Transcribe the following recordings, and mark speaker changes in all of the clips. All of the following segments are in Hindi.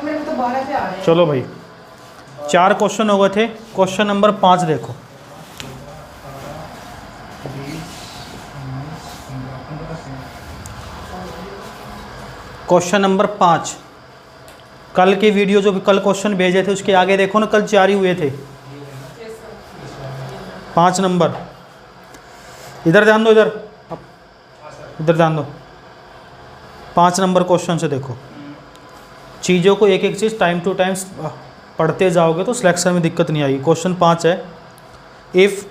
Speaker 1: मेरे को तो 12 पे आ रहे हैं।
Speaker 2: चलो भाई 4 क्वेश्चन हो गए थे। क्वेश्चन नंबर 5 देखो। क्वेश्चन नंबर 5, कल की वीडियो जो कल क्वेश्चन भेजे थे उसके आगे देखो ना, कल 4 ही हुए थे। 5 नंबर, इधर ध्यान दो, इधर ध्यान दो। 5 नंबर क्वेश्चन से देखो, चीज़ों को एक एक चीज़ टाइम टू टाइम पढ़ते जाओगे तो सिलेक्शन में दिक्कत नहीं आएगी। क्वेश्चन 5 है, if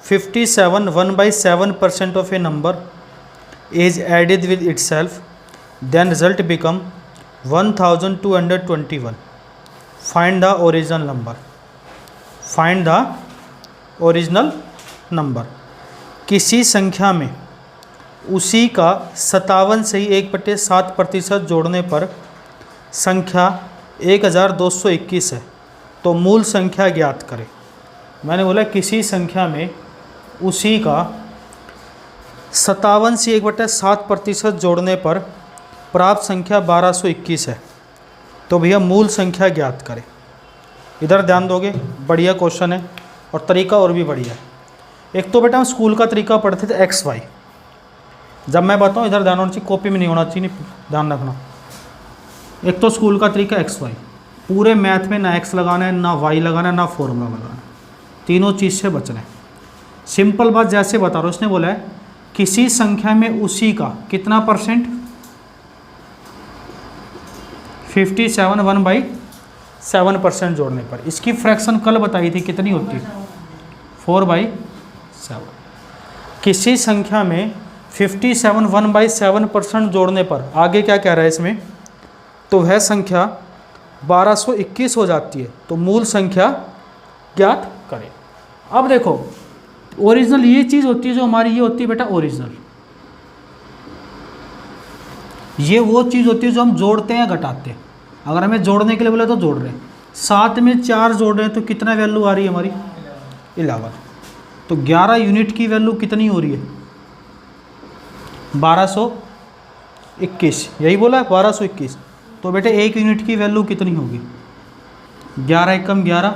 Speaker 2: 57 1/7% of a number is added with itself then result become 1221. Find the original number. Find the original number. किसी संख्या में उसी का 57 से ही 1/7% जोड़ने पर संख्या 1221 है, तो मूल संख्या ज्ञात करें। मैंने बोला किसी संख्या में उसी का 57 से 1/7% जोड़ने पर प्राप्त संख्या 1221 है, तो भैया मूल संख्या ज्ञात करें। इधर ध्यान दोगे, बढ़िया क्वेश्चन है और तरीका और भी बढ़िया है। एक तो बेटा हम स्कूल का तरीका पढ़ते थे एक्स वाई, जब मैं बताऊँ इधर ध्यान होना चाहिए, कॉपी में नहीं होना चाहिए, ध्यान रखना। एक तो स्कूल का तरीका एक्स वाई, पूरे मैथ में ना एक्स लगाना है ना वाई लगाना है ना फॉर्मूला लगाना है, तीनों चीज़ से बचना है। सिंपल बात जैसे बता रहा हूँ, उसने बोला है किसी संख्या में उसी का कितना परसेंट, 57 1/7% जोड़ने पर। इसकी फ्रैक्शन कल बताई थी कितनी होती है, 4/7। किसी संख्या में 57 1/7% जोड़ने पर आगे क्या कह रहा है इसमें, तो वह संख्या 1221 हो जाती है, तो मूल संख्या ज्ञात करें। अब देखो ओरिजिनल ये चीज़ होती है जो हमारी ये होती है बेटा ओरिजिनल, ये वो चीज़ होती है जो हम जोड़ते हैं घटाते हैं। अगर हमें जोड़ने के लिए बोले तो जोड़ रहे हैं, 7 में 4 जोड़ रहे हैं तो कितना वैल्यू आ रही है हमारी 11। तो 11 यूनिट की वैल्यू कितनी हो रही है 1221, यही बोला है 1221। तो बेटे 1 यूनिट की वैल्यू कितनी होगी 11 एकम 11,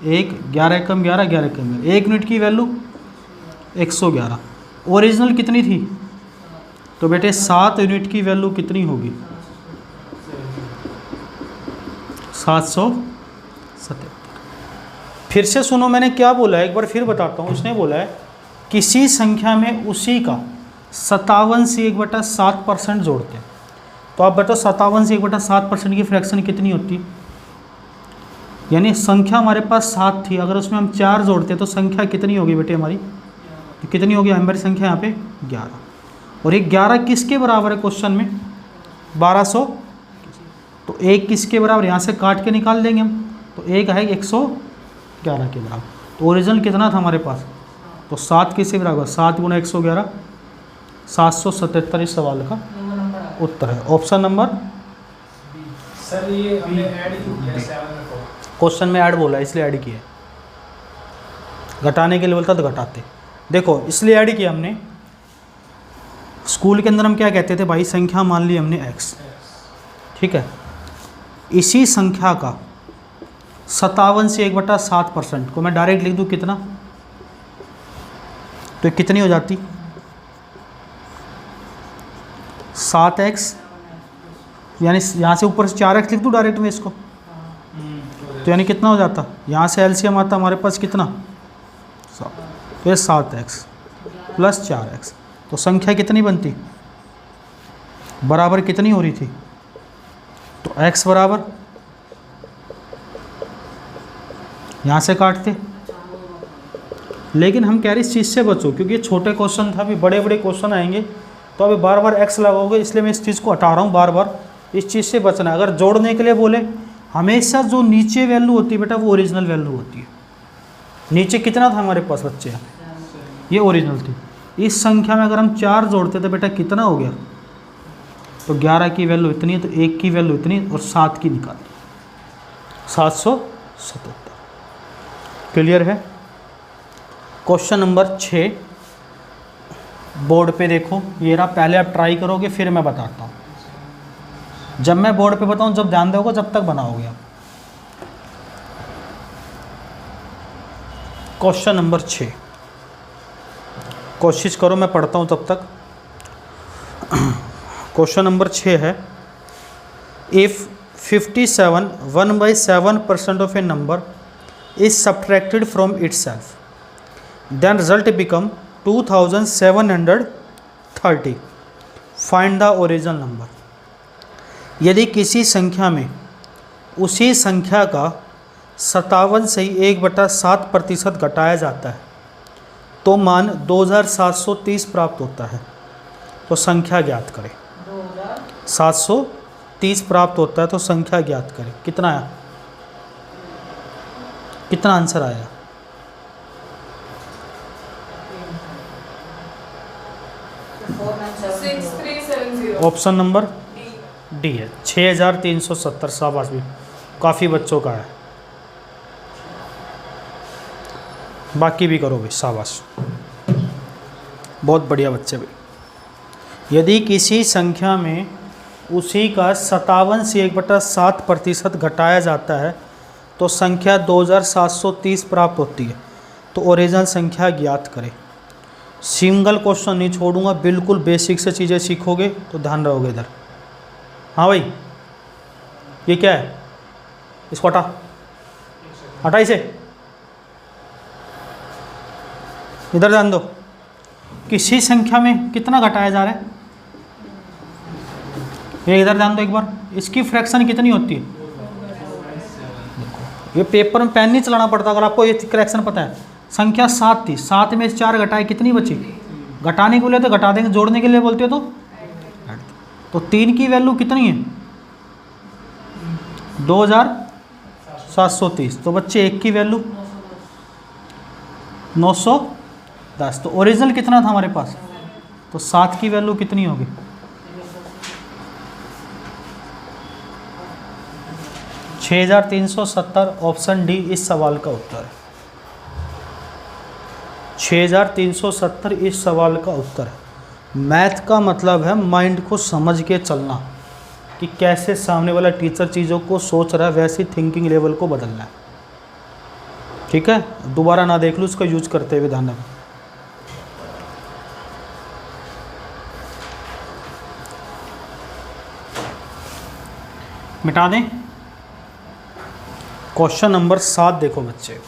Speaker 2: 11 एकम 11, 11 एकम 11, 1 यूनिट की वैल्यू 111। ओरिजिनल कितनी थी, तो बेटे 7 यूनिट की वैल्यू कितनी होगी 777। फिर से सुनो मैंने क्या बोला है, एक बार फिर बताता हूँ। उसने बोला है किसी संख्या में उसी का 57 से 1/7% जोड़ते हैं, तो आप बताओ 57 से 1/7% की फ्रैक्शन कितनी होती, यानी संख्या हमारे पास 7 थी, अगर उसमें हम 4 जोड़ते हैं तो संख्या कितनी होगी बेटे हमारी, तो कितनी होगी हमारी संख्या यहाँ पे 11। और ये 11 किसके बराबर है क्वेश्चन में 1200, तो 1 किसके बराबर, यहाँ से काट के निकाल देंगे हम, तो 1 है 111 के बराबर। तो ओरिजिनल कितना था हमारे पास, तो 7 किसके बराबर, 7 × 111, 777 इस सवाल का उत्तर है। ऑप्शन नंबर
Speaker 3: सर ये हमने ऐड क्यों किया 7 को,
Speaker 2: क्वेश्चन में ऐड बोला इसलिए ऐड किया, घटाने के लिए बोलता तो घटाते। देखो इसलिए ऐड किया हमने, स्कूल के अंदर हम क्या कहते थे भाई, संख्या मान ली हमने x, ठीक है, इसी संख्या का 57 से 1/7% को मैं डायरेक्ट लिख दूँ कितना, तो कितनी हो जाती 7x, यानी यहाँ से ऊपर से 4x लिख दूँ डायरेक्ट में इसको, तो यानी कितना हो जाता, यहाँ से एलसीएम आता हमारे पास कितना 7, तो ये 7x + 4x, तो संख्या कितनी बनती बराबर कितनी हो रही थी, तो x बराबर यहाँ से काटते। लेकिन हम कह रहे इस चीज़ से बचो क्योंकि ये छोटे क्वेश्चन था, अभी बड़े बड़े क्वेश्चन आएंगे तो अभी बार बार x लगाओगे, इसलिए मैं इस चीज़ को हटा रहा हूँ, बार बार इस चीज़ से बचना। अगर जोड़ने के लिए बोले हमेशा जो नीचे वैल्यू होती है बेटा वो ओरिजिनल वैल्यू होती है। नीचे कितना था हमारे पास बच्चे, ये ओरिजिनल थी। इस संख्या में अगर हम 4 जोड़ते तो बेटा कितना हो गया, तो 11 की वैल्यू इतनी है, तो 1 की वैल्यू इतनी और 7 की निकाल 777। क्लियर है। क्वेश्चन नंबर 6 बोर्ड पे देखो, ये रहा, पहले आप ट्राई करोगे फिर मैं बताता हूँ। जब मैं बोर्ड पे बताऊं जब ध्यान दोगे जब तक बनाओगे आप। क्वेश्चन नंबर 6, कोशिश करो मैं पढ़ता हूं तब तक। क्वेश्चन नंबर 6 है, if 57 1/7% of a number is subtracted from itself, then result become 2730, find the original number. यदि किसी संख्या में उसी संख्या का 57 से 1/7% घटाया जाता है तो मान 2730 प्राप्त होता है, तो संख्या ज्ञात करें। 730 प्राप्त होता है तो संख्या ज्ञात करें। कितना आया, कितना आंसर आया? ऑप्शन नंबर डी है, 6370। शाबाश भी, काफ़ी बच्चों का है, बाकी भी करो भाई, शाबाश, बहुत बढ़िया बच्चे भाई। यदि किसी संख्या में उसी का 57 से 1/7% घटाया जाता है तो संख्या 2730 प्राप्त होती है, तो ओरिजिनल संख्या ज्ञात करें। सिंगल क्वेश्चन नहीं छोड़ूंगा, बिल्कुल बेसिक से चीज़ें सीखोगे तो ध्यान रहोगे इधर। हाँ भाई, ये क्या है, इसको हटा, हटा इसे, इधर ध्यान दो। किसी संख्या में कितना घटाया जा रहा है, ये इधर ध्यान दो एक बार। इसकी फ्रैक्शन कितनी होती है? ये पेपर में पेन नहीं चलाना पड़ता, अगर आपको ये करेक्शन पता है। संख्या 7 थी, 7 में से 4 घटाए, कितनी बची? घटाने के बोले तो घटा देंगे, जोड़ने के लिए बोलते हो तो 3 की वैल्यू कितनी है? 2730। तो बच्चे 1 की वैल्यू 910। तो ओरिजिनल कितना था हमारे पास? तो 7 की वैल्यू कितनी होगी? 6370। ऑप्शन डी इस सवाल का उत्तर है। 6370 इस सवाल का उत्तर है। मैथ का मतलब है माइंड को समझ के चलना, कि कैसे सामने वाला टीचर चीज़ों को सोच रहा है, वैसी थिंकिंग लेवल को बदलना है। ठीक है, दोबारा ना देख लो, उसका यूज करते हुए ध्यान रखो। मिटा दें। क्वेश्चन नंबर 7 देखो बच्चे,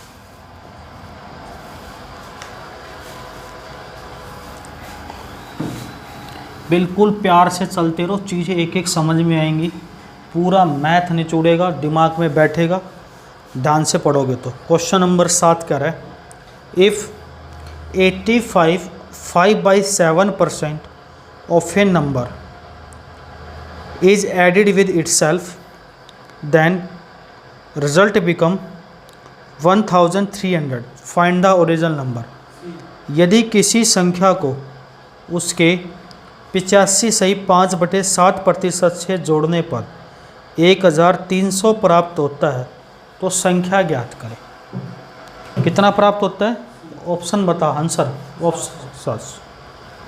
Speaker 2: बिल्कुल प्यार से चलते रहो, चीज़ें एक एक समझ में आएंगी, पूरा मैथ निचोड़ेगा, दिमाग में बैठेगा, ध्यान से पढ़ोगे तो। क्वेश्चन नंबर 7 कह रहा है, if 85 5/7% of a number is added with itself, then result become 1300, find the original number. यदि किसी संख्या को उसके 85.5/7% से जोड़ने पर 1300 प्राप्त होता है तो संख्या ज्ञात करें। कितना प्राप्त होता है? ऑप्शन बता आंसर। ऑप्शन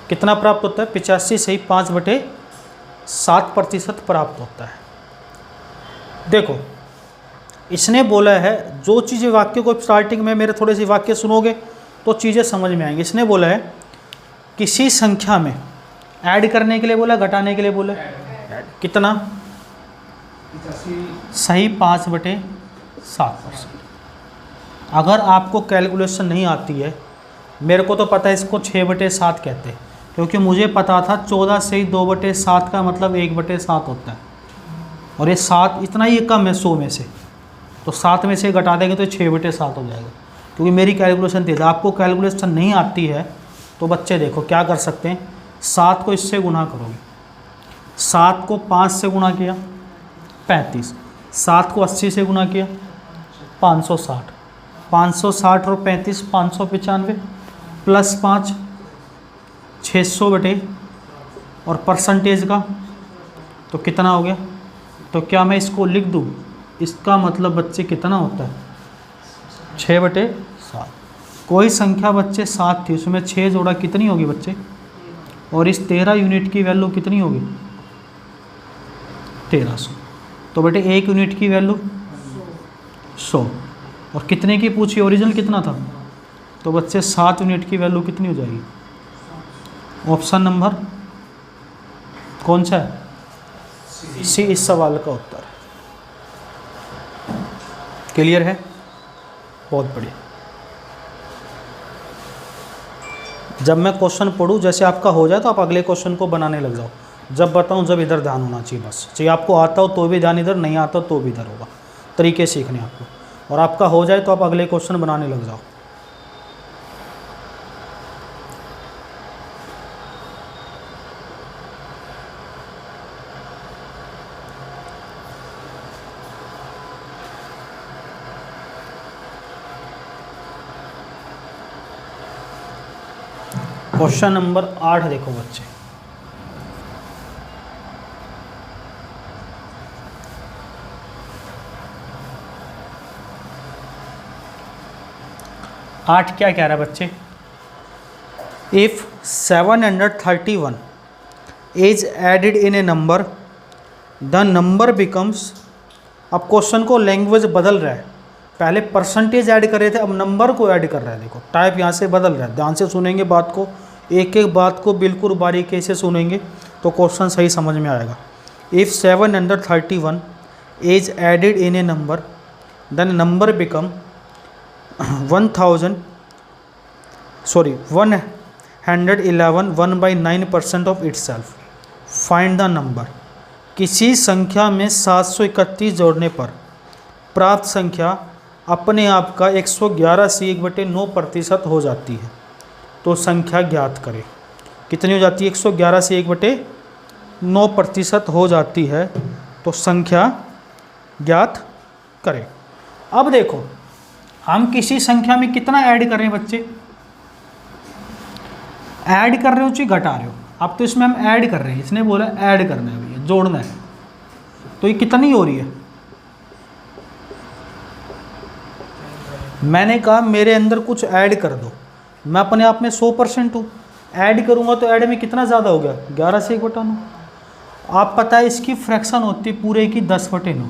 Speaker 2: कितना प्राप्त होता है? 85.5/7% प्राप्त होता है। देखो, इसने बोला है, जो चीज़ें वाक्य को स्टार्टिंग में मेरे थोड़े से वाक्य सुनोगे तो चीज़ें समझ में आएंगी। इसने बोला है किसी संख्या में ऐड करने के लिए बोला, घटाने के लिए बोला, कितना? सही 5/7%। अगर आपको कैलकुलेशन नहीं आती है, मेरे को तो पता है इसको 6/7 कहते हैं, क्योंकि मुझे पता था 14 से 2/7 का मतलब 1/7 होता है, और ये 7 इतना ही कम है 100 में से, तो 7 में से घटा देंगे तो 6/7 हो जाएगा, क्योंकि मेरी कैलकुलेशन थी। आपको कैलकुलेशन नहीं आती है तो बच्चे देखो क्या कर सकते हैं, 7 को इससे गुना करोगे, 7 को 5 से गुना किया 35, 7 को 80 से गुना किया 560, 560 और 35 595 प्लस 5 600 बटे और परसेंटेज का तो कितना हो गया? तो क्या मैं इसको लिख दूँ? इसका मतलब बच्चे कितना होता है? 6/7। कोई संख्या बच्चे 7 थी, उसमें 6 जोड़ा कितनी होगी बच्चे? और इस 13 यूनिट की वैल्यू कितनी होगी? 1300। तो बेटे 1 यूनिट की वैल्यू 100, और कितने की पूछी, ओरिजिनल कितना था, तो बच्चे 7 यूनिट की वैल्यू कितनी हो जाएगी? ऑप्शन नंबर कौन सा है? सी इस सवाल का उत्तर। क्लियर है? बहुत बढ़िया। जब मैं क्वेश्चन पढ़ूँ, जैसे आपका हो जाए तो आप अगले क्वेश्चन को बनाने लग जाओ। जब बताऊँ जब इधर ध्यान होना चाहिए, बस चाहिए आपको आता हो तो भी ध्यान इधर, नहीं आता तो भी इधर होगा। तरीके सीखने आपको, और आपका हो जाए तो आप अगले क्वेश्चन बनाने लग जाओ। क्वेश्चन नंबर 8 देखो बच्चे। आठ क्या कह रहा है बच्चे? If 731 is added in a number, the number becomes. अब क्वेश्चन को लैंग्वेज बदल रहा है, पहले परसेंटेज ऐड कर रहे थे, अब नंबर को ऐड कर रहा है। देखो टाइप यहाँ से बदल रहा है, ध्यान से सुनेंगे बात को, एक एक बात को बिल्कुल बारीकी से सुनेंगे तो क्वेश्चन सही समझ में आएगा। If 731 is added in a number, then number become 111 1/9% of itself. Find the number. किसी संख्या में 731 जोड़ने पर प्राप्त संख्या अपने आप का 111 से 1/9% हो जाती है, तो संख्या ज्ञात करें। कितनी हो जाती है? 111 से 1/9% हो जाती है, तो संख्या ज्ञात करें। अब देखो हम किसी संख्या में कितना ऐड कर रहे हैं बच्चे? ऐड कर रहे हो चाहे घटा रहे हो? अब तो इसमें हम ऐड कर रहे हैं, इसने बोला ऐड करना है भैया, जोड़ना है। तो ये कितनी हो रही है? मैंने कहा मेरे अंदर कुछ ऐड कर दो, मैं अपने आप में 100% हूँ, ऐड करूँगा तो ऐड में कितना ज़्यादा हो गया? 11 से 1/9। आप पता है इसकी फ्रैक्शन होती है पूरे की 10/9।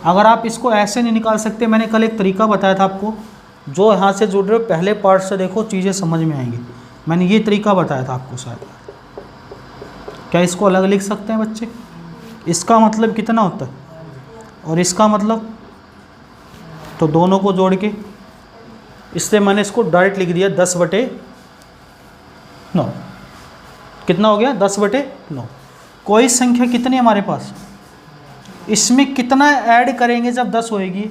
Speaker 2: अगर आप इसको ऐसे नहीं निकाल सकते, मैंने कल एक तरीका बताया था आपको, जो यहाँ से जुड़ रहे हो पहले पार्ट से देखो, चीज़ें समझ में आएंगी। मैंने ये तरीका बताया था आपको शायद। क्या इसको अलग लिख सकते हैं बच्चे? इसका मतलब कितना होता है और इसका मतलब, तो दोनों को जोड़ के, इसलिए मैंने इसको डायरेक्ट लिख दिया 10/9। कितना हो गया? 10/9। कोई संख्या कितनी है हमारे पास? इसमें कितना ऐड करेंगे जब 10 होएगी?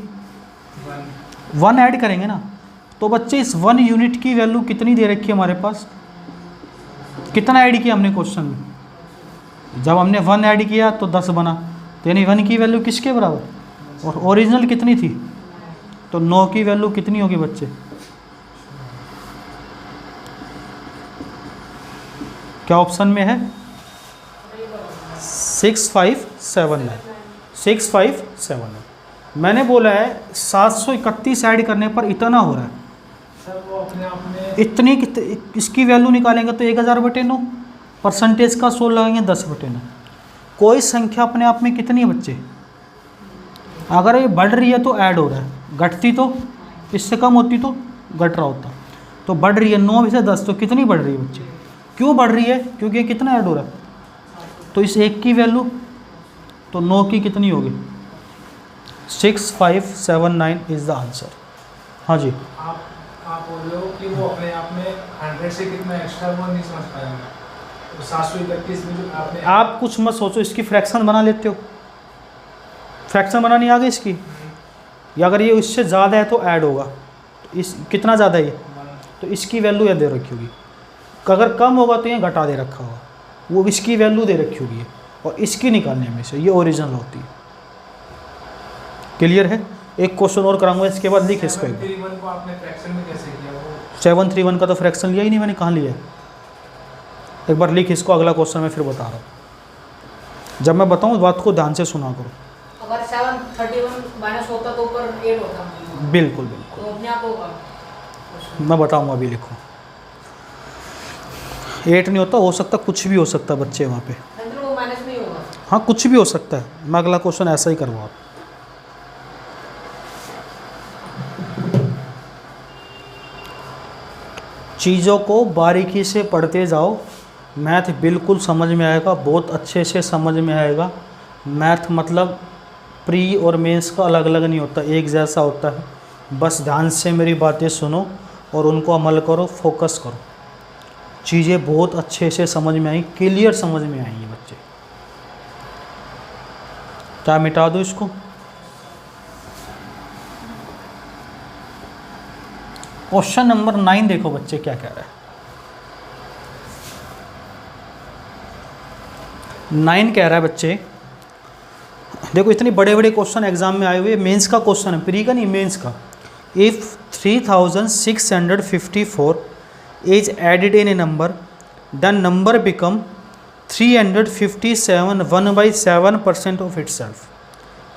Speaker 2: 1 ऐड करेंगे ना। तो बच्चे इस 1 यूनिट की वैल्यू कितनी दे रखी है हमारे पास? कितना ऐड किया हमने क्वेश्चन में? जब हमने 1 ऐड किया तो 10 बना, तो यानी 1 की वैल्यू किसके बराबर? और ओरिजिनल कितनी थी? तो 9 की वैल्यू कितनी होगी बच्चे? क्या ऑप्शन में है? 6579। 6579। मैंने बोला है 731 ऐड करने पर इतना हो रहा है।
Speaker 3: सर वो अपने आप में
Speaker 2: इतनी इसकी वैल्यू निकालेंगे तो 1000/9, परसेंटेज का 100 लगाएंगे 10/9। कोई संख्या अपने आप में कितनी है बच्चे? अगर ये बढ़ रही है तो ऐड हो रहा है, घटती तो इससे कम होती तो घट रहा होता। तो बढ़ रही है 9 में से 10, तो कितनी बढ़ रही है बच्चे? क्यों बढ़ रही है? क्योंकि कितना ऐड हो रहा है। तो इस एक की वैल्यू, तो 9 की कितनी होगी? 6579 इज़ द आंसर। हाँ जी।
Speaker 3: आप बोल रहे हो कि वो अपने आप में 100 से कितना एक्स्ट्रा वो नहीं समझ पाया मैं। तो 731 में जो आपने,
Speaker 2: आप कुछ मत सोचो, इसकी फ्रैक्शन बना लेते हो। फ्रैक्शन बनानी आ गई इसकी, या अगर ये इससे ज़्यादा है तो ऐड होगा। तो इस कितना ज़्यादा है ये, तो इसकी वैल्यू ये दे रखी होगी। अगर कम होगा तो ये घटा दे रखा होगा, वो इसकी वैल्यू दे रखी होगी, और इसकी निकालने में से ये ओरिजिनल होती है। क्लियर है? एक क्वेश्चन और कराऊंगा, इसके बाद लिख इसको।
Speaker 3: 731 को आपने फ्रैक्शन में कैसे किया? वो
Speaker 2: 731 का तो फ्रैक्शन लिया ही नहीं मैंने, कहाँ लिया है? एक बार लिख इसको, अगला क्वेश्चन मैं फिर बता रहा हूँ। जब मैं बताऊँ बात को ध्यान से सुना करो।
Speaker 1: अगर 731 माइनस होता तो ऊपर 8 होता।
Speaker 2: बिल्कुल बिल्कुल,
Speaker 1: तो अपने आप होगा।
Speaker 2: मैं बताऊँगा, अभी लिखो। 8 नहीं होता, हो सकता कुछ भी हो सकता बच्चे वहाँ पे।
Speaker 1: अंदर वो माइनस नहीं होगा।
Speaker 2: हाँ कुछ भी हो सकता है, मैं अगला क्वेश्चन ऐसा ही करवाऊँ आप। चीज़ों को बारीकी से पढ़ते जाओ, मैथ बिल्कुल समझ में आएगा, बहुत अच्छे से समझ में आएगा। मैथ मतलब प्री और मेंस का अलग अलग नहीं होता, एक जैसा होता है। बस ध्यान से मेरी बातें सुनो और उनको अमल करो, फोकस करो, चीज़ें बहुत अच्छे से समझ में आई, क्लियर समझ में आएंगी बच्चे। क्या मिटा दो इसको? क्वेश्चन नंबर 9 देखो बच्चे क्या कह रहा है। 9 कह रहा है बच्चे, देखो इतने बड़े बड़े क्वेश्चन एग्जाम में आए हुए, मेंस का क्वेश्चन है, प्री का नहीं मेंस का। If 3654 is added in a number, the number become 357 1/7% of itself.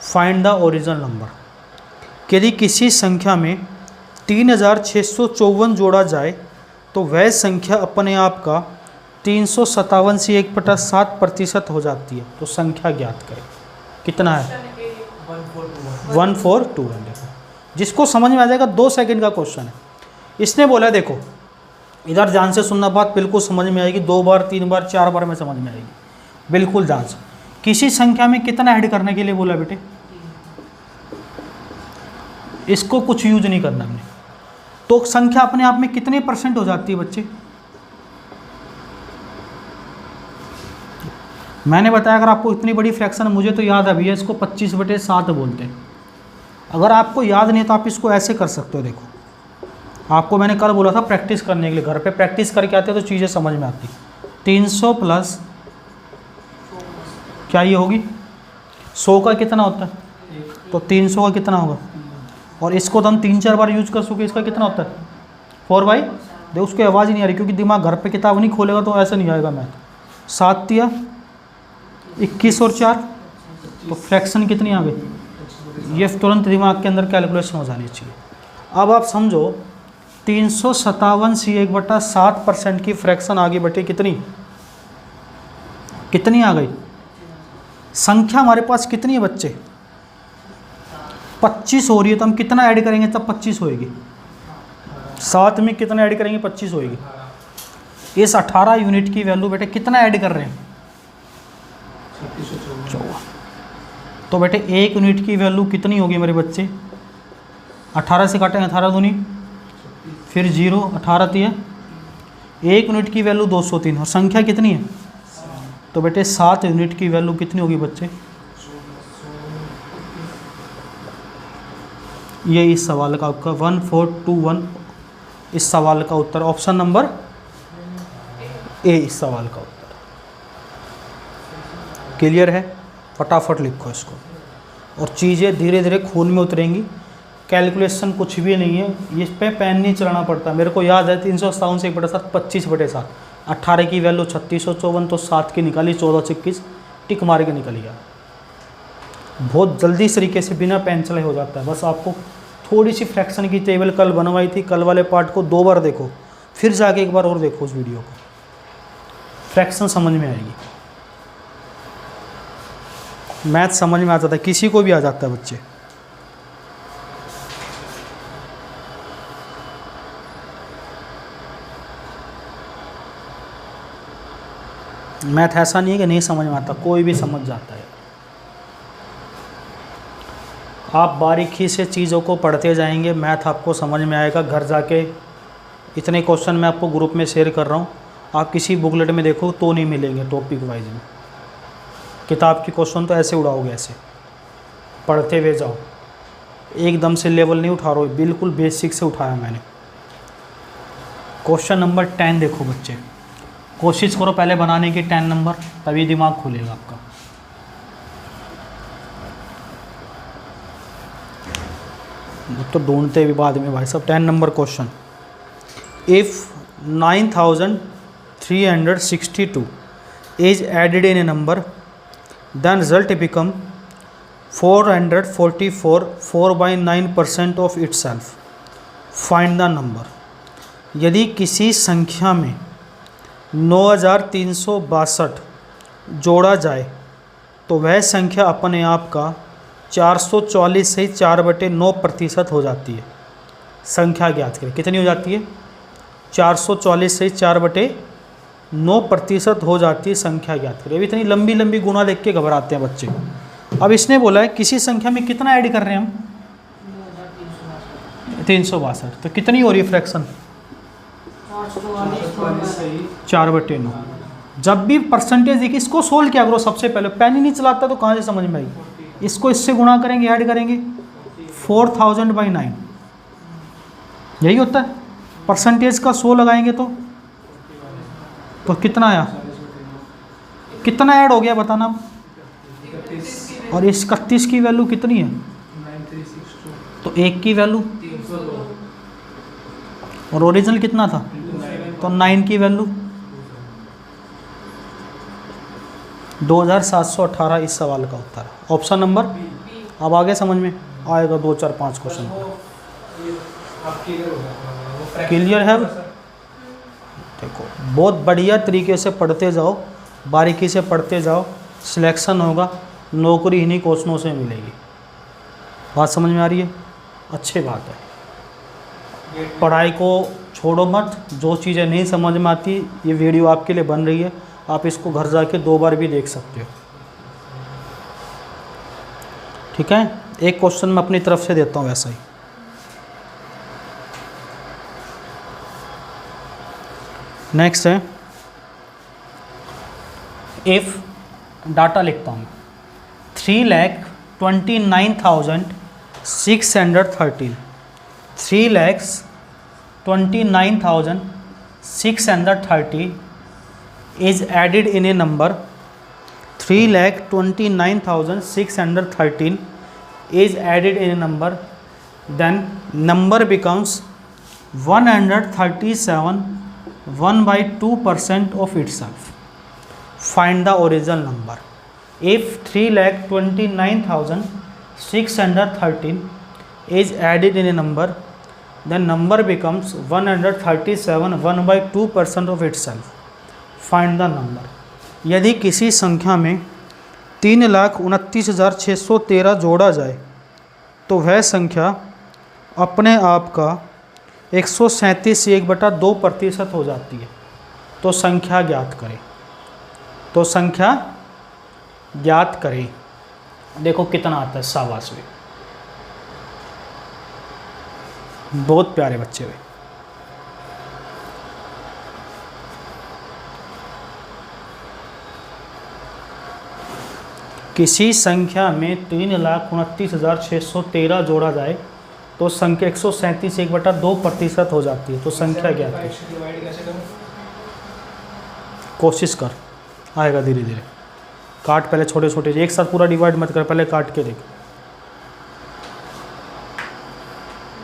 Speaker 2: Find the original number. यदि किसी संख्या में 3654 जोड़ा जाए तो वह संख्या अपने आप का 357 से 1/7% हो जाती है। तो संख्या ज्ञात करें, कितना है? 1421। देखो जिसको समझ में आ जाएगा, 2 सेकंड का क्वेश्चन है। इसने बोला देखो इधर ध्यान से सुनना, बात बिल्कुल समझ में आएगी, 2 बार 3 बार 4 बार में समझ में आएगी, बिल्कुल ध्यान से। किसी संख्या में कितना ऐड करने के लिए बोला बेटे? इसको कुछ यूज नहीं करना हमने। तो संख्या अपने आप में कितने % हो जाती है बच्चे? मैंने बताया अगर आपको इतनी बड़ी फ्रैक्शन, मुझे तो याद अभी है, इसको 25/7 बोलते हैं। अगर आपको याद नहीं है तो आप इसको ऐसे कर सकते हो। देखो आपको मैंने कल बोला था प्रैक्टिस करने के लिए, घर पे प्रैक्टिस करके आते तो चीज़ें समझ में आती। 300 प्लस क्या ये होगी 100 का कितना होता है? तो 300 का कितना होगा? और इसको तो हम 3-4 बार यूज कर चुके, इसका कितना होता है? 4/। देखो उसको आवाज़ ही नहीं आ रही क्योंकि दिमाग घर पे किताब नहीं खोलेगा तो ऐसा नहीं आएगा मैथ। 7 तिया 21 और 4, तो फ्रैक्शन कितनी आ गई? ये तुरंत दिमाग के अंदर कैलकुलेशन हो जानी चाहिए। अब आप समझो 357 से 1/7% की फ्रैक्शन आगे बढ़े, कितनी आ गई? संख्या हमारे पास कितनी है बच्चे? 25 हो रही है, तो हम कितना ऐड करेंगे तब 25 होएगी? 7 में कितना ऐड करेंगे? 25 होएगी। इस 18 यूनिट की वैल्यू बेटे कितना ऐड कर रहे हैं? 54। तो बेटे 1 यूनिट की वैल्यू कितनी होगी मेरे बच्चे? 18 से काटेंगे 18 दूनी, फिर 0, 18 तिया 1 यूनिट की वैल्यू 203, और संख्या कितनी है? तो बेटे 7 यूनिट की वैल्यू कितनी होगी बच्चे? ये इस सवाल का आपका 1421 इस सवाल का उत्तर, ऑप्शन नंबर ए इस सवाल का उत्तर। क्लियर है? फटाफट लिखो इसको, और चीज़ें धीरे धीरे खून में उतरेंगी। कैलकुलेशन कुछ भी नहीं है, इस पे पेन नहीं चलाना पड़ता। मेरे को याद है 357 से 1/7 25/7, 18 की वैल्यू 3654, तो 7 की निकाली, 14 से 21 टिक मार के निकल गया। बहुत जल्दी इस तरीके से बिना पेन चले हो जाता है। बस आपको थोड़ी सी फ्रैक्शन की टेबल कल बनवाई थी, कल वाले पार्ट को 2 बार देखो, फिर जाके एक बार और देखो उस वीडियो को, फ्रैक्शन समझ में आएगी। मैथ समझ में आ जाता है, किसी को भी आ जाता है बच्चे। मैथ ऐसा नहीं है कि नहीं समझ में आता, कोई भी समझ जाता है। आप बारीकी से चीज़ों को पढ़ते जाएंगे, मैथ आपको समझ में आएगा। घर जाके इतने क्वेश्चन मैं आपको ग्रुप में शेयर कर रहा हूँ, आप किसी बुकलेट में देखो तो नहीं मिलेंगे टॉपिक वाइज में। किताब की क्वेश्चन तो ऐसे उड़ाओगे, ऐसे पढ़ते हुए जाओ, एकदम से लेवल नहीं उठा रहा, बिल्कुल बेसिक से उठाया मैंने। क्वेश्चन नंबर 10 देखो बच्चे, कोशिश करो पहले बनाने की 10 नंबर, तभी दिमाग खुलेगा आपका। तो ढूंढते भी बाद में भाई साहब। 10 number question, if 9362 is added in a number, then result become 444 4/9% of itself. Find the number. यदि किसी संख्या में 9362 जोड़ा जाए तो वह संख्या अपने आप का 444 से 4/9% हो जाती है। संख्या ज्ञात करें, कितनी हो जाती है? 444 से 4/9% हो जाती है संख्या ज्ञात करें। अब इतनी लंबी लंबी गुणा देख के घबराते हैं बच्चे। अब इसने बोला है किसी संख्या में कितना ऐड कर रहे हैं हम? 362। तो कितनी हो रही है फ्रैक्शन? 4/9। जब भी परसेंटेज देखिए, इसको सोल्व क्या करो सबसे पहले, पेन ही नहीं चलाता तो कहाँ से समझ में आएगी। इसको इससे गुणा करेंगे, ऐड करेंगे, 4000/9 यही होता है। परसेंटेज का 100 लगाएंगे तो कितना आया? कितना ऐड हो गया बताना अब। और इस 31 की वैल्यू कितनी है?
Speaker 3: 9362।
Speaker 2: तो 1 की वैल्यू, और ओरिजिनल कितना था? तो 9 की वैल्यू 2718 इस सवाल का उत्तर है। Option number. अब आगे समझ में आएगा 2 4 5 क्वेश्चन। क्लियर है? देखो बहुत बढ़िया तरीके से पढ़ते जाओ, बारीकी से पढ़ते जाओ, सिलेक्शन होगा, नौकरी इन्हीं क्वेश्चनों से मिलेगी। बात समझ में आ रही है? अच्छी बात है। पढ़ाई को छोड़ो मत, जो चीज़ें नहीं समझ में आती ये वीडियो आपके लिए बन रही है, आप इसको घर जाके 2 बार भी देख सकते हो। ठीक है, एक क्वेश्चन मैं अपनी तरफ से देता हूँ वैसा ही। नेक्स्ट है, इफ डाटा लिखता हूँ 3,29,613 3,29,630 is added in a number 3,29,613 is added in a number, then number becomes 137 1/2% of itself. Find the original number. If 3,29,613 is added in a number, then number becomes 137 1/2% of itself. Find the number. यदि किसी संख्या में 3,29,613 जोड़ा जाए तो वह संख्या अपने आप का 137 से 1/2% हो जाती है। तो संख्या ज्ञात करें। तो संख्या ज्ञात करें। देखो कितना आता है, शाबाश भी, बहुत प्यारे बच्चे हुए। किसी संख्या में 3,29,613 जोड़ा जाए तो संख्या 137 से 1/2% हो जाती है। तो संख्या ज्ञात करें। कोशिश कर, आएगा धीरे धीरे। काट पहले छोटे छोटे, एक साथ पूरा डिवाइड मत कर, पहले काट के देख।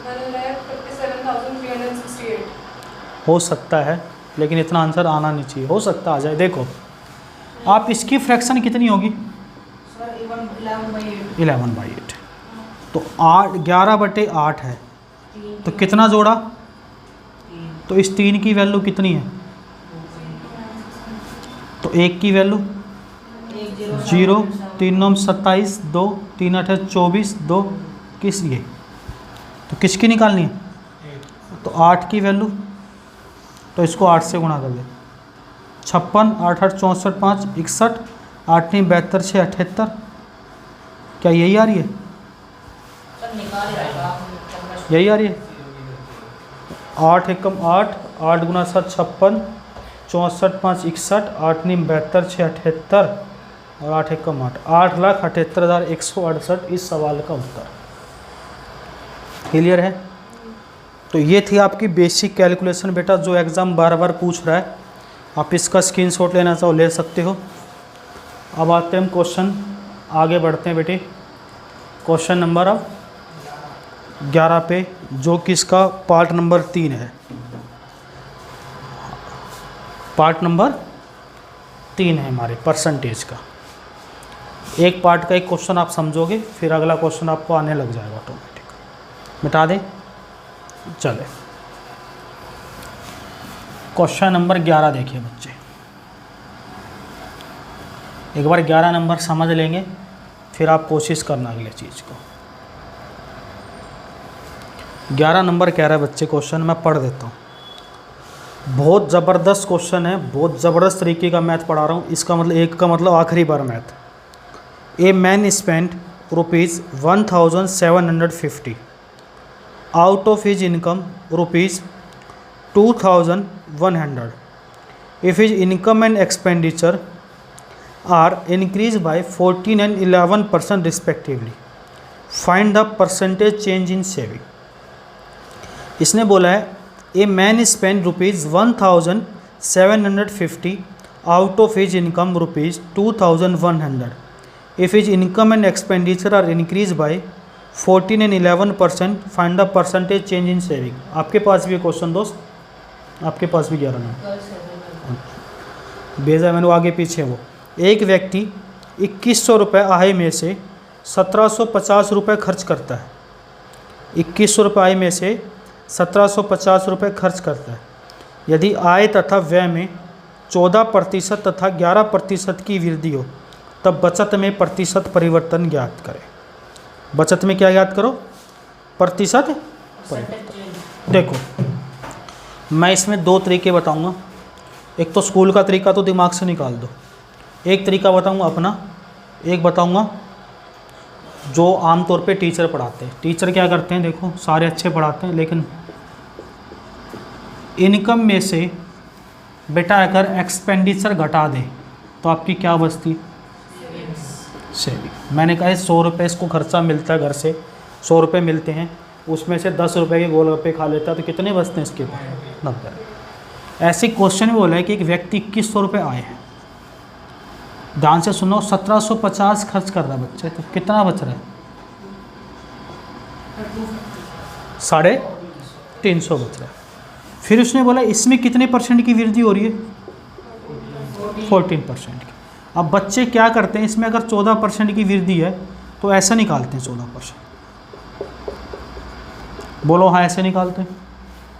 Speaker 4: 1,57,368
Speaker 2: हो सकता है, लेकिन इतना आंसर आना नहीं चाहिए। हो सकता आ जाए। देखो आप इसकी फ्रैक्शन कितनी होगी? 11/8। तो 11/8 है, तो कितना जोड़ा? तो इस 3 की वैल्यू कितनी है? तो 1 की वैल्यू 0, 3 9 27, 2 3 8 24, 2 किस ये, तो किसकी निकालनी है? तो 8 की वैल्यू, तो इसको 8 से गुणा कर दे। 56, 8 8 64, 5 61, 8 9 72, 6 78। क्या यही आ रही है? यही आ रही है। 8 एकम 8, 8 गुना 7 56, 64 5 61, 8 9 72, 6 78 और 8 एकम 8, 8,78,168 इस सवाल का उत्तर। क्लियर है? तो ये थी आपकी बेसिक कैलकुलेशन बेटा, जो एग्ज़ाम बार बार पूछ रहा है। आप इसका स्क्रीनशॉट लेना चाहो ले सकते हो। अब आते हैं हम क्वेश्चन, आगे बढ़ते हैं बेटे क्वेश्चन नंबर अब 11 पे, जो कि इसका पार्ट नंबर 3 है। पार्ट नंबर 3 है हमारे परसेंटेज का। एक पार्ट का एक क्वेश्चन आप समझोगे, फिर अगला क्वेश्चन आपको आने लग जाएगा ऑटोमेटिक। मिटा दें, चले क्वेश्चन नंबर 11 देखिए बच्चे। एक बार 11 नंबर समझ लेंगे, फिर आप कोशिश करना अगले चीज़ को। 11 नंबर कह रहा है बच्चे क्वेश्चन, मैं पढ़ देता हूँ। बहुत ज़बरदस्त क्वेश्चन है, बहुत ज़बरदस्त तरीके का मैथ पढ़ा रहा हूँ। इसका मतलब एक का मतलब आखिरी बार math. A man spend ₹1750 out of his income ₹2100 if his income and expenditure are increased by 14 and 11% respectively, find the percentage change in saving। इसने बोला है ए man spend ₹1750 out of his income ₹2100 if his income and expenditure are increased by 14 and 11%, find the percentage change in saving। आपके पास भी क्वेश्चन दोस्त, आपके पास भी 11 नंबर भेजा मैंने, आगे पीछे वो। एक व्यक्ति 2100 रुपये आय में से 1750 रुपये खर्च करता है। 2100 रुपये आय में से 1750 रुपये खर्च करता है। यदि आय तथा व्यय में 14% तथा 11% की वृद्धि हो, तब बचत में प्रतिशत परिवर्तन ज्ञात करें। बचत में क्या ज्ञात करो? प्रतिशत परिवर्तन। देखो, मैं इसमें दो तरीके बताऊंगा। एक तो स्कूल का तरीका तो दिमाग से निकाल दो, एक तरीका बताऊंगा अपना, एक बताऊंगा जो आमतौर पे टीचर पढ़ाते हैं। टीचर क्या करते हैं, देखो सारे अच्छे पढ़ाते हैं, लेकिन इनकम में से बेटा अगर एक्सपेंडिचर घटा दे तो आपकी क्या बचती? सेविंग। मैंने कहा 100 रुपये इसको खर्चा मिलता है घर से, 100 रुपये मिलते हैं, उसमें से 10 रुपये के गोलगप्पे खा लेता है, तो कितने बचते हैं इसके पास? 90। ऐसे क्वेश्चन में बोला है कि एक व्यक्ति 2100 रुपये आए हैं, ध्यान से सुनो, 1750 खर्च कर रहा है बच्चे, तो कितना बच रहा है? 350 बच रहा है। फिर उसने बोला इसमें कितने परसेंट की वृद्धि हो रही है? 14% की। अब बच्चे क्या करते हैं, इसमें अगर 14% की वृद्धि है तो ऐसा निकालते हैं 14%। बोलो हाँ, ऐसे निकालते हैं।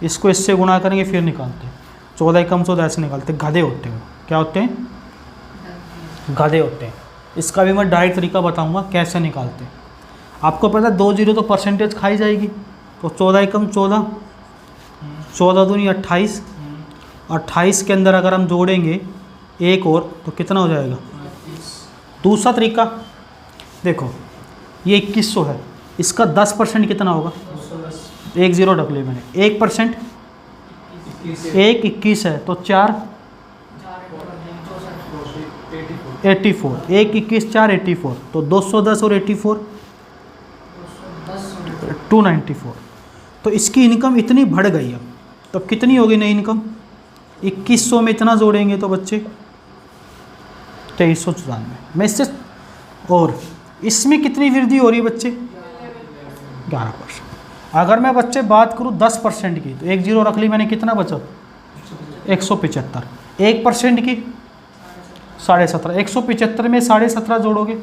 Speaker 2: इसको इससे गुणा करेंगे फिर निकालते हैं। 14 कम 14 ऐसे निकालते हैं। गधे होते हैं। क्या होते हैं? गधे होते हैं। इसका भी मैं डायरेक्ट तरीका बताऊंगा कैसे निकालते हैं। आपको पता है 2 जीरो तो परसेंटेज खाई जाएगी, तो 14 कम 14, 14 दूनी 28, 28 के अंदर अगर हम जोड़ेंगे एक और तो कितना हो जाएगा? दूसरा तरीका देखो, ये 2100 है, इसका 10% कितना होगा? 1 जीरो रख लिया मैंने। 1% 1 21 है तो 4 84, 1 21 4 84, तो 210 और 84 294। तो इसकी इनकम इतनी बढ़ गई है, तो कितनी होगी नई इनकम? 2100 में इतना जोड़ेंगे तो बच्चे 2394 में इससे। और इसमें कितनी वृद्धि हो रही है बच्चे? 11%। अगर मैं बच्चे बात करूं 10% की, तो 1 जीरो रख ली मैंने, कितना बचा? 175। 1% की 17.5, 175 में 17.5 जोड़ोगे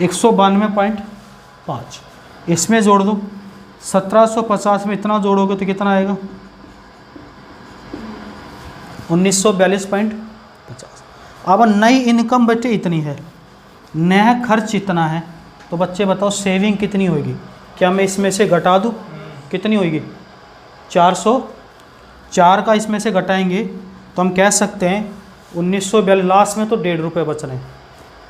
Speaker 2: 192.5, इसमें जोड़ दो 1750 में इतना जोड़ोगे तो कितना आएगा? 1942.50। अब नई इनकम बच्चे इतनी है, नया खर्च इतना है, तो बच्चे बताओ सेविंग कितनी होगी? क्या मैं इसमें से घटा दूँ? कितनी होगी? 404 का इसमें से घटाएंगे तो हम कह सकते हैं 1942 लास्ट में तो 1.5 रुपये बच रहे हैं,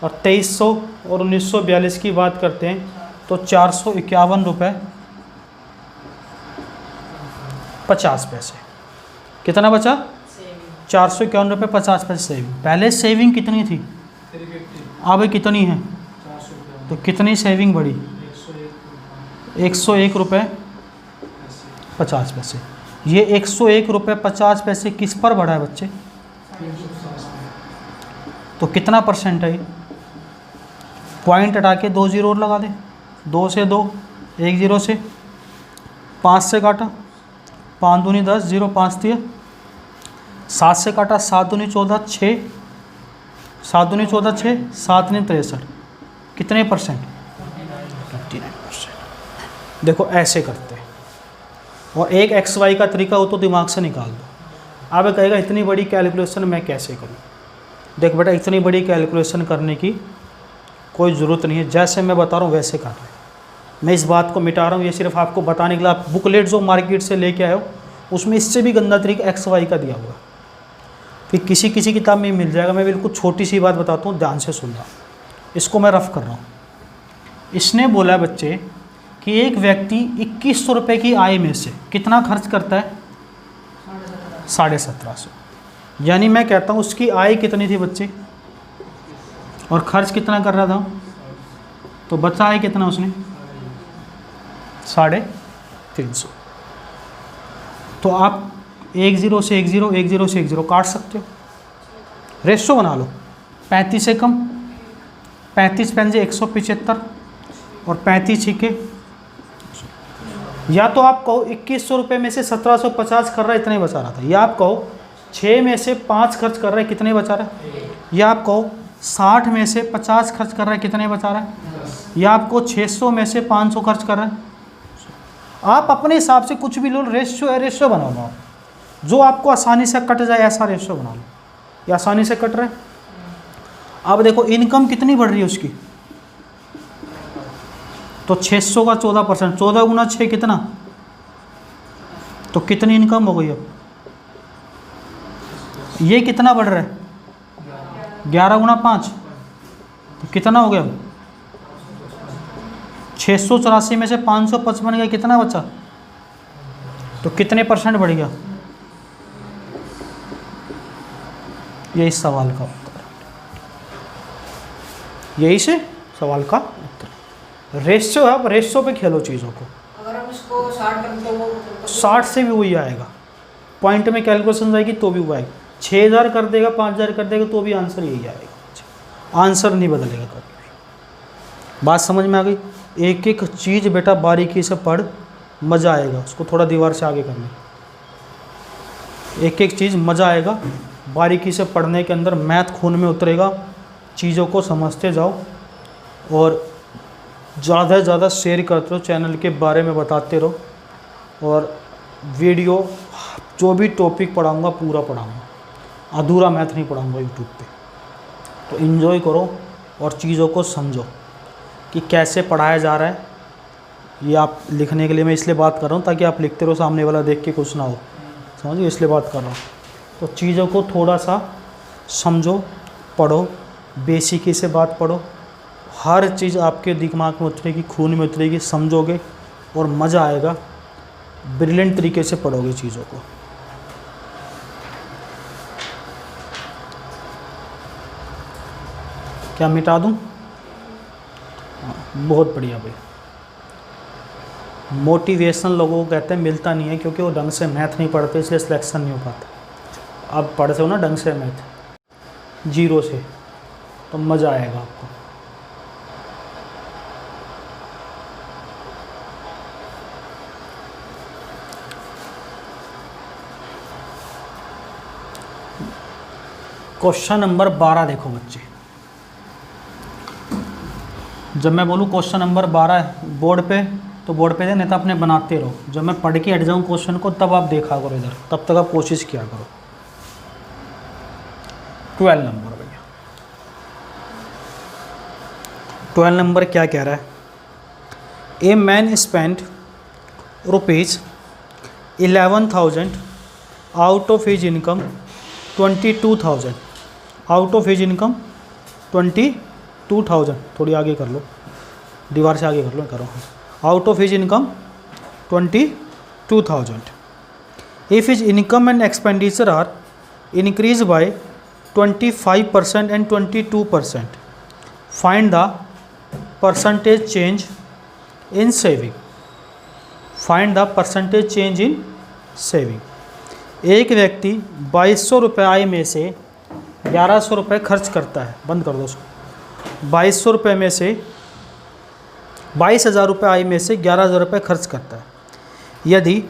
Speaker 2: और 2300 और 1942 की बात करते हैं तो 451 रुपये 50 पैसे। कितना बचा? 451 रुपये 50 पैसे सेविंग। पहले सेविंग कितनी थी, अब कितनी है? तो कितनी सेविंग बढ़ी? 101 रुपये 50 पैसे। ये 101 रुपये 50 पैसे किस पर बढ़ा है बच्चे? तो कितना परसेंट है? पॉइंट हटा के 2 जीरो और लगा दे। 2 से 2, 1 जीरो से 5 से काटा, 5 दूनी 10, 0 5 दिए, 7 से काटा, 7 दूनी 14, 6, 7 दूनी 14 6, 7 ने 63, कितने परसेंट? 59%। देखो ऐसे करते हैं। और एक XY का तरीका हो तो दिमाग से निकाल दो। अब कहेगा इतनी बड़ी कैलकुलेशन मैं कैसे करूँ? देख बेटा इतनी बड़ी कैलकुलेशन करने की कोई ज़रूरत नहीं है, जैसे मैं बता रहा हूँ वैसे कर रहे हैं। मैं इस बात को मिटा रहा हूँ, ये सिर्फ आपको बताने के लिए। आप बुकलेट जो मार्केट से लेके आए हो उसमें इससे भी गंदा तरीका XY का दिया हुआ, फिर किसी किसी किताब में मिल जाएगा। मैं बिल्कुल छोटी सी बात बताता हूँ, ध्यान से सुनना। इसको मैं रफ कर रहा हूँ। इसने बोला बच्चे कि एक व्यक्ति 2100 रुपये की आय में से कितना खर्च करता है? 1750। यानी मैं कहता हूँ उसकी आय कितनी थी बच्चे और खर्च कितना कर रहा था, तो बचा है कितना उसने? 350। तो आप 10 से 10, 10 से 10 काट सकते हो, रेशो बना लो। 35 से कम, 35 पंजे 175 और 35 छिके। या तो आप कहो 2100 रुपये में से 1750 कर रहा है, इतना ही बचा रहा था। या आप कहो 6 में से 5 खर्च कर रहा है, कितने बचा रहा है? या आप कहो 60 में से 50 खर्च कर रहा है, कितने बचा रहा है? या आपको 600 में से 500 खर्च कर रहा है। आप अपने हिसाब से कुछ भी लो, रेशो बना लो। जो आपको आसानी से कट जाए ऐसा रेशो बना लो। ये आसानी से कट रहा है। अब देखो इनकम कितनी बढ़ रही है उसकी, तो 600 का 14%, 14 गुना 6 कितना, तो कितनी इनकम हो गई? अब ये कितना बढ़ रहा है? 11 गुना 5, तो कितना हो गया? 684 में से 555 गया, कितना बचा? तो कितने % बढ़ गया? यही सवाल का उत्तर, यही से सवाल का उत्तर। रेशो है, अब रेशो पे खेलो चीज़ों को।
Speaker 1: अगर हम इसको 60 करते तो वो
Speaker 2: 60 से भी वही आएगा, पॉइंट में कैलकुलेशन जाएगी तो भी वो आएगा। 6000 कर देगा, 5000 कर देगा तो भी आंसर यही आएगा, आंसर नहीं बदलेगा कभी। बात समझ में आ गई? एक एक चीज़ बेटा बारीकी से पढ़, मज़ा आएगा। उसको थोड़ा दीवार से आगे करना, एक एक चीज़ मज़ा आएगा। बारीकी से पढ़ने के अंदर मैथ खून में उतरेगा। चीज़ों को समझते जाओ और ज़्यादा से ज़्यादा शेयर करते रहो, चैनल के बारे में बताते रहो। और वीडियो जो भी टॉपिक पढ़ाऊँगा पूरा पढ़ाऊँगा, अधूरा मैथ नहीं पढ़ाऊँगा यूट्यूब पे। तो इन्जॉय करो और चीज़ों को समझो कि कैसे पढ़ाया जा रहा है। ये आप लिखने के लिए मैं इसलिए बात कर रहा हूँ ताकि आप लिखते रहो, सामने वाला देख के कुछ ना हो, समझिए, इसलिए बात कर रहा हूँ। तो चीज़ों को थोड़ा सा समझो, पढ़ो, बेसिकी से बात पढ़ो। हर चीज़ आपके दिमाग में उतरेगी, खून में उतरेगी, समझोगे और मज़ा आएगा। ब्रिलियंट तरीके से पढ़ोगे चीज़ों को। क्या मिटा दूँ? बहुत बढ़िया भाई। मोटिवेशन लोगों को कहते हैं मिलता नहीं है क्योंकि वो ढंग से मैथ नहीं पढ़ते, इसलिए सिलेक्शन नहीं हो पाता। आप पढ़ते हो ना ढंग से मैथ, 0 से, तो मज़ा आएगा आपको। क्वेश्चन नंबर 12 देखो बच्चे। जब मैं बोलूँ क्वेश्चन नंबर 12 है बोर्ड पे, तो बोर्ड पे नहीं तो अपने बनाते रहो। जब मैं पढ़ के हट जाऊँ क्वेश्चन को तब आप देखा करो इधर, तब तक आप कोशिश किया करो। 12 नंबर भैया, 12 नंबर क्या कह रहा है? ए man spend ₹11,000 out of his income 22,000, out of his income 22,000। थोड़ी आगे कर लो, दीवार से आगे कर लो, करो। Out of his income 22,000, if his income and expenditure are increase by 25% and 22%, find the percentage change in saving, find the percentage change in saving। एक व्यक्ति 2200 रुपये आय में से 1100 रुपये खर्च करता है, बंद कर दो उसको। 2200 रुपये में से 22,000 रुपये आय में से 11,000 रुपये खर्च करता है। यदि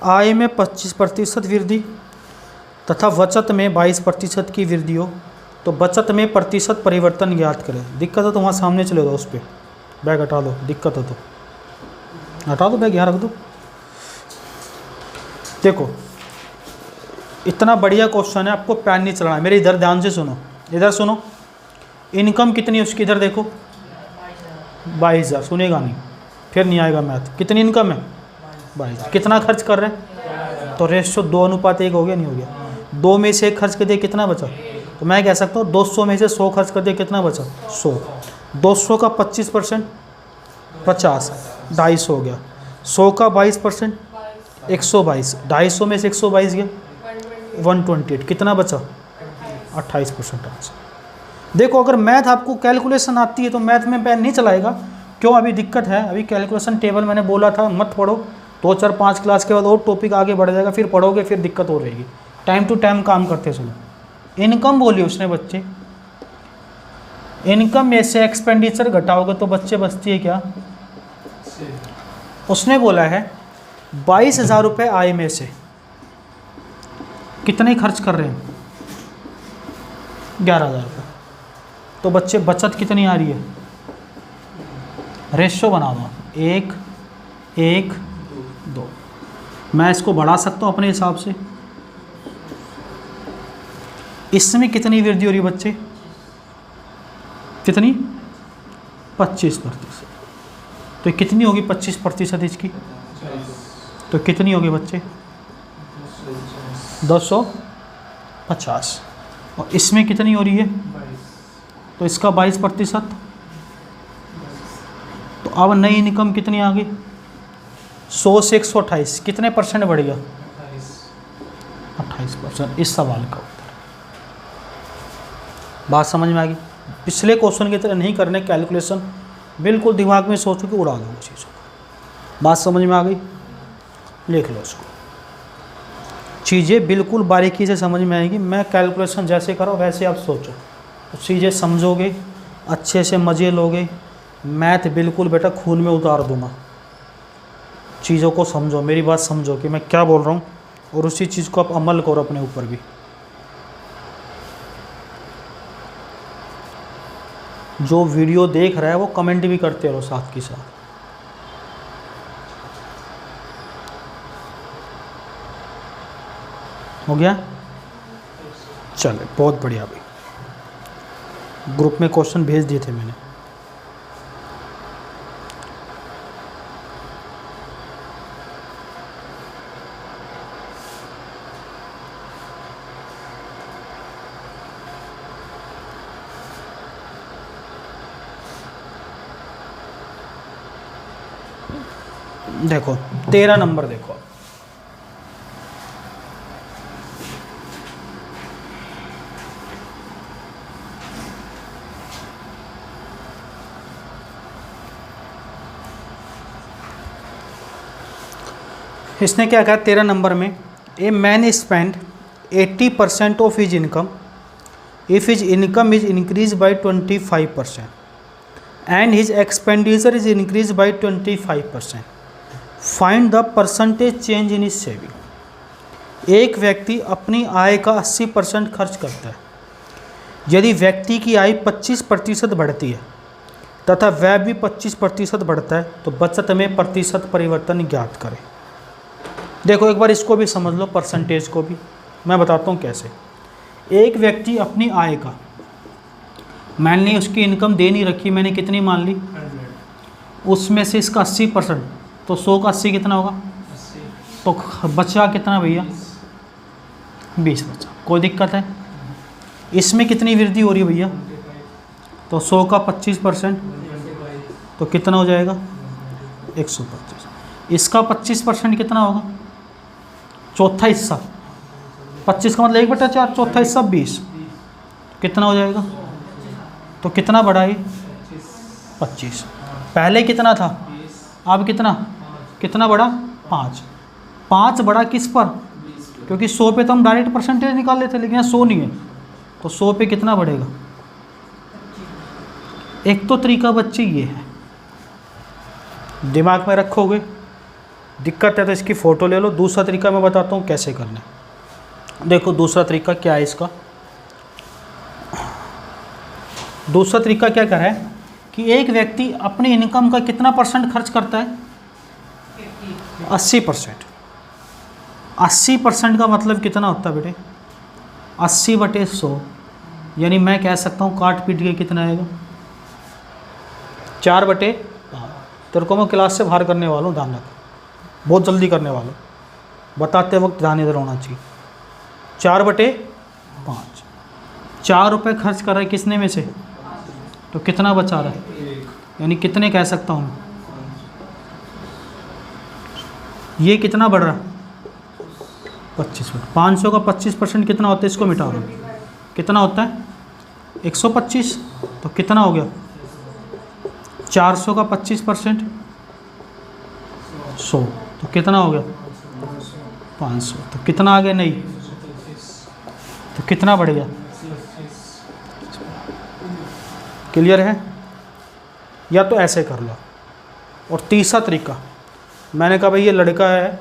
Speaker 2: आय में 25% वृद्धि तथा बचत में 22% की वृद्धि हो तो बचत में प्रतिशत परिवर्तन ज्ञात करें। दिक्कत है तो वहाँ सामने चले जाओ, उस पर बैग हटा दो, दिक्कत है तो हटा दो बैग, यहाँ रख दो। देखो इतना बढ़िया क्वेश्चन है, आपको पैन नहीं चलाना। मेरे इधर ध्यान से सुनो, इधर सुनो, इनकम कितनी है उसकी, इधर देखो 22,000, सुनेगा नहीं फिर नहीं आएगा मैथ। कितनी इनकम है 22,000, कितना खर्च कर रहे हैं, तो रेशियो 2:1 हो गया, नहीं हो गया। 2 में से 1 खर्च कर दिया, कितना बचा, तो मैं कह सकता हूँ 200 में से 100 खर्च कर दिया, कितना बचा 100। 200 का 25% 50, 250 हो गया। 100 का 22% 122, 250 में से 122 गया 128, कितना बचा 28% आंसर। देखो अगर मैथ आपको कैलकुलेशन आती है तो मैथ में पेन नहीं चलाएगा, क्यों, अभी दिक्कत है। अभी कैलकुलेशन टेबल मैंने बोला था मत पढ़ो, 2 4 5 क्लास के बाद और टॉपिक आगे बढ़ जाएगा, फिर पढ़ोगे फिर दिक्कत हो रहेगी। टाइम टू टाइम काम करते चलो। इनकम बोली उसने बच्चे, इनकम में से एक्सपेंडिचर घटाओगे तो बच्चे बचती है क्या, उसने बोला है 22,000 रुपये आय में से कितने खर्च कर रहे हैं 11,000 रुपये, तो बच्चे बचत कितनी आ रही है, रेशियो बना दो 1 1 2। मैं इसको बढ़ा सकता हूँ अपने हिसाब से। इसमें कितनी वृद्धि हो रही है बच्चे, कितनी 25%। तो कितनी होगी 25% इसकी, तो कितनी होगी बच्चे 250। और इसमें कितनी हो रही है, तो इसका 22%। तो अब नई इनकम कितनी आ गई 100 से 128, कितने परसेंट बढ़ गया 28%। इस सवाल का उत्तर, बात समझ में आ गई। पिछले क्वेश्चन की तरह नहीं करने कैलकुलेशन, बिल्कुल दिमाग में सोचो कि उड़ा दो चीज़ों को। बात समझ में आ गई, लिख लो उसको। चीज़ें बिल्कुल बारीकी से समझ में आएगी। मैं कैलकुलेशन जैसे करो वैसे आप सोचो, तो चीज़ें समझोगे, अच्छे से मज़े लोगे। मैथ बिल्कुल बेटा खून में उतार दूंगा। चीज़ों को समझो, मेरी बात समझो कि मैं क्या बोल रहा हूँ, और उसी चीज़ को आप अमल करो अपने ऊपर भी। जो वीडियो देख रहा है वो कमेंट भी करते रहो साथ के साथ। हो गया, चले बहुत बढ़िया भाई। ग्रुप में क्वेश्चन भेज दिए थे मैंने। देखो 13 नंबर देखो, इसने क्या कहा 13 नंबर में, ए man spend 80% of his income if his income is increase by 25% and his expenditure is increase by 25%। Find the percentage change in his saving. एक व्यक्ति अपनी आय का 80% खर्च करता है। यदि व्यक्ति की आय 25% बढ़ती है तथा व्यय भी 25% बढ़ता है तो बचत में प्रतिशत परिवर्तन ज्ञात करें। देखो एक बार इसको भी समझ लो, परसेंटेज को भी मैं बताता हूँ कैसे। एक व्यक्ति अपनी आय का, मान ली उसकी इनकम दे नहीं रखी मैंने, कितनी मान ली, उसमें से इसका 80%, तो 100 का 80 कितना होगा, तो बचा कितना भैया 20 बचा। कोई दिक्कत है, इसमें कितनी वृद्धि हो रही है भैया, तो 100 का 25%, तो कितना हो जाएगा 125। इसका 25% कितना होगा, चौथा हिस्सा, 25 का मतलब 1/4, चौथा हिस्सा 20, कितना हो जाएगा, तो कितना बढ़ा है 25। पहले कितना था, अब कितना बढ़ा 5। 5 बढ़ा किस पर, क्योंकि 100 पे तो हम डायरेक्ट परसेंटेज निकाल लेते, लेकिन यहाँ 100 नहीं है, तो 100 पे कितना बढ़ेगा। एक तो तरीका बच्चे ये है, दिमाग में रखोगे, दिक्कत है तो इसकी फ़ोटो ले लो। दूसरा तरीका मैं बताता हूँ कैसे करना है। देखो दूसरा तरीका क्या है इसका, दूसरा तरीका क्या कर रहा है कि एक व्यक्ति अपनी इनकम का कितना % खर्च करता है, 80%। 80% का मतलब कितना होता है बेटे, 80/100 यानी मैं कह सकता हूँ काट पीट के कितना आएगा 4/5। तेरे को मैं क्लास से बाहर करने वाला हूँ, ध्यान रख, बहुत जल्दी करने वाला हूँ, बताते वक्त ध्यान इधर होना चाहिए। 4/5। 4 रुपये खर्च कर रहा है किसने में से, तो कितना बचा रहा है, यानी कितने कह सकता हूँ, ये कितना बढ़ रहा है 25%। 500 का 25% कितना होता है, इसको मिटा रहा हूँ, कितना होता है 125। तो कितना हो गया 400 का 25% 100, तो कितना हो गया 500। तो कितना आ गया, नहीं तो कितना बढ़ गया, क्लियर है। या तो ऐसे कर लो। और तीसरा तरीका, मैंने कहा भाई ये लड़का है,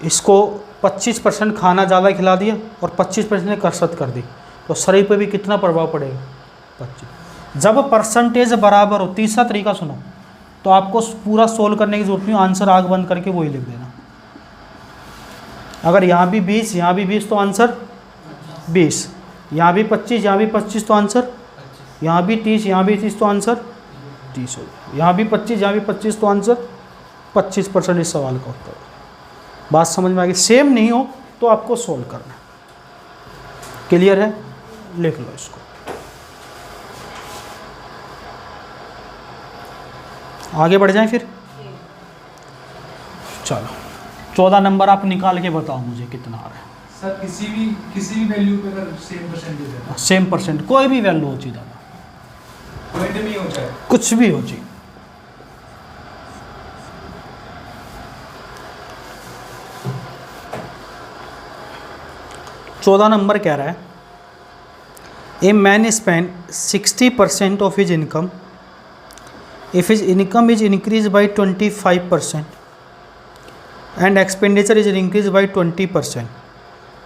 Speaker 2: इसको 25% खाना ज़्यादा खिला दिया और 25% ने कसरत कर दी, तो शरीर पे भी कितना प्रभाव पड़ेगा 25। जब परसेंटेज बराबर हो, तीसरा तरीका सुनो, तो आपको पूरा सोल्व करने की जरूरत नहीं, आंसर आग बंद करके वही लिख देना। अगर यहाँ भी 20, यहाँ भी 20, तो आंसर 20, यहाँ भी 25, यहाँ भी 25, तो आंसर, यहाँ भी 30, यहाँ भी 30, तो आंसर 30 हो गया। यहाँ भी 25, यहाँ भी 25, तो आंसर 25% इस सवाल का उत्तर। बात समझ में आ गई। सेम नहीं हो तो आपको सोल्व करना है। क्लियर है, लिख लो इसको। आगे बढ़ जाएं फिर, चलो 14 नंबर आप निकाल के बताओ मुझे कितना आ रहा है।
Speaker 3: सर किसी भी वैल्यू पे अगर सेम परसेंटेज है,
Speaker 2: सेम परसेंट, कोई भी वैल्यू हो चाहिए,
Speaker 3: पॉइंट में हो जाए,
Speaker 2: कुछ भी हो चाहिए। चौदह नंबर कह रहा है, ए man spend 60% of his income if his income is increase by 25% and expenditure is increase by 20%,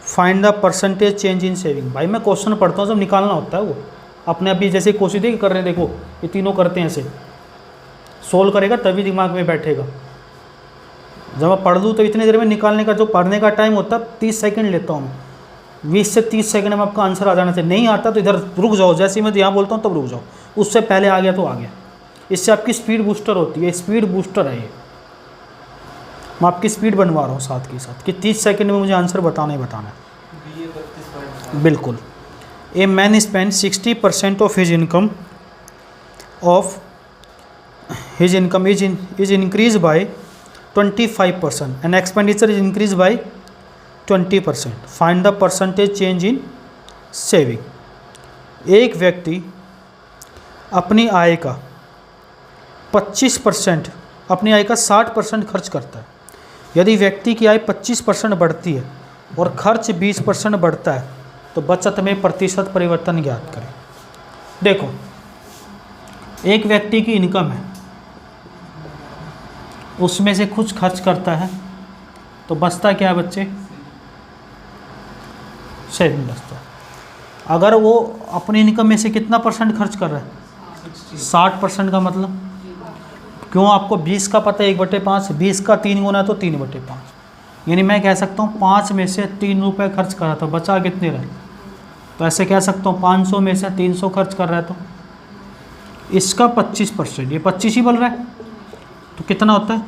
Speaker 2: find the percentage change in saving. भाई मैं क्वेश्चन पढ़ता हूँ, जब निकालना होता है वो अपने आप ही, जैसे कोशिश देखिए कर रहे हैं, देखो ये तीनों करते हैं ऐसे, सोल्व करेगा तभी दिमाग में बैठेगा। जब मैं पढ़ दूँ तो इतनी देर में निकालने का जो पढ़ने का टाइम होता है 30 सेकंड लेता हूँ, 20 से 30 सेकंड में आपका आंसर आ जाना चाहिए। नहीं आता तो इधर रुक जाओ, जैसे ही मैं यहाँ बोलता हूँ तब रुक जाओ, उससे पहले आ गया तो आ गया। इससे आपकी स्पीड बूस्टर होती है, स्पीड बूस्टर है ये। मैं आपकी स्पीड बनवा रहा हूँ साथ के साथ कि 30 सेकंड में मुझे आंसर बताना ही बताना है। बिल्कुल। ए man spend 60% of his income is increase by 25% and expenditure is increase by 20%, find the percentage change in saving. एक व्यक्ति अपनी आय का 25%, अपनी आय का 60% खर्च करता है। यदि व्यक्ति की आय 25% बढ़ती है और खर्च 20% बढ़ता है तो बचत में प्रतिशत परिवर्तन ज्ञात करें। देखो, एक व्यक्ति की इनकम है, उसमें से कुछ खर्च करता है तो बचता क्या है बच्चे, सेविंग बचता है। अगर वो अपनी इनकम में से कितना परसेंट खर्च कर रहा है 60% का मतलब, क्यों आपको 20 का पता है 1/5, 20 का 3 गुना तो 3/5, यानी मैं कह सकता हूँ 5 में से 3 रुपये खर्च कर रहा था, बचा कितने रहे, तो ऐसे कह सकता हूँ 500 में से 300 खर्च कर रहा है तो इसका 25%, ये 25 ही बोल रहा है, तो कितना होता है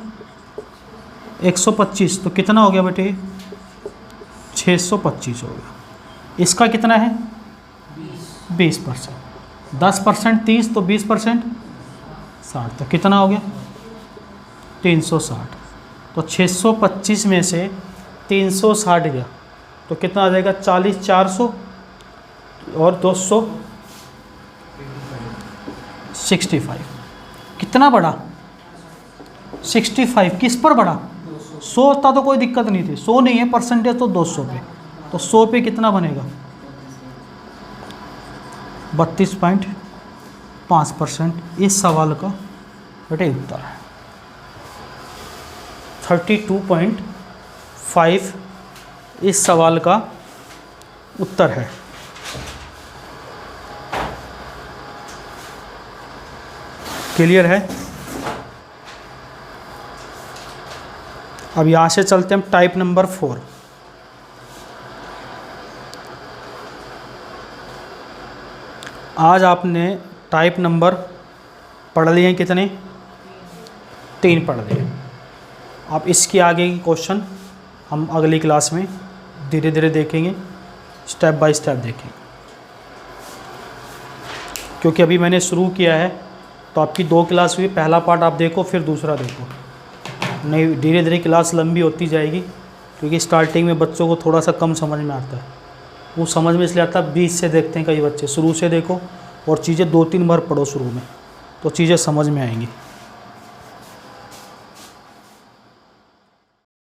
Speaker 2: 125, तो कितना हो गया बेटे 625 हो गया। इसका कितना है 20%, 10% 30 तो 20% 60, तो कितना हो गया 360, तो 625 में से 360 गया तो कितना आ जाएगा 40, 400 और 200 65। कितना बढ़ा 65, किस पर बढ़ा 100 होता तो कोई दिक्कत नहीं थी, 100 नहीं है परसेंटेज तो 200 पे, तो 100 पे कितना बनेगा 32.5%। इस सवाल का बेटे उत्तर है 32.5, इस सवाल का उत्तर है। क्लियर है। अब यहाँ से चलते हैं टाइप नंबर 4। आज आपने टाइप नंबर पढ़ लिए हैं कितने? 3 पढ़ लिए। अब इसके आगे की क्वेश्चन हम अगली क्लास में धीरे धीरे देखेंगे, स्टेप बाय स्टेप देखेंगे, क्योंकि अभी मैंने शुरू किया है। तो आपकी 2 क्लास हुई, पहला पार्ट आप देखो फिर दूसरा देखो, नहीं धीरे धीरे क्लास लंबी होती जाएगी, क्योंकि स्टार्टिंग में बच्चों को थोड़ा सा कम समझ में आता है। वो समझ में इसलिए आता है, बीच से देखते हैं कई बच्चे, शुरू से देखो और चीज़ें 2-3 बार पढ़ो शुरू में, तो चीज़ें समझ में आएंगी।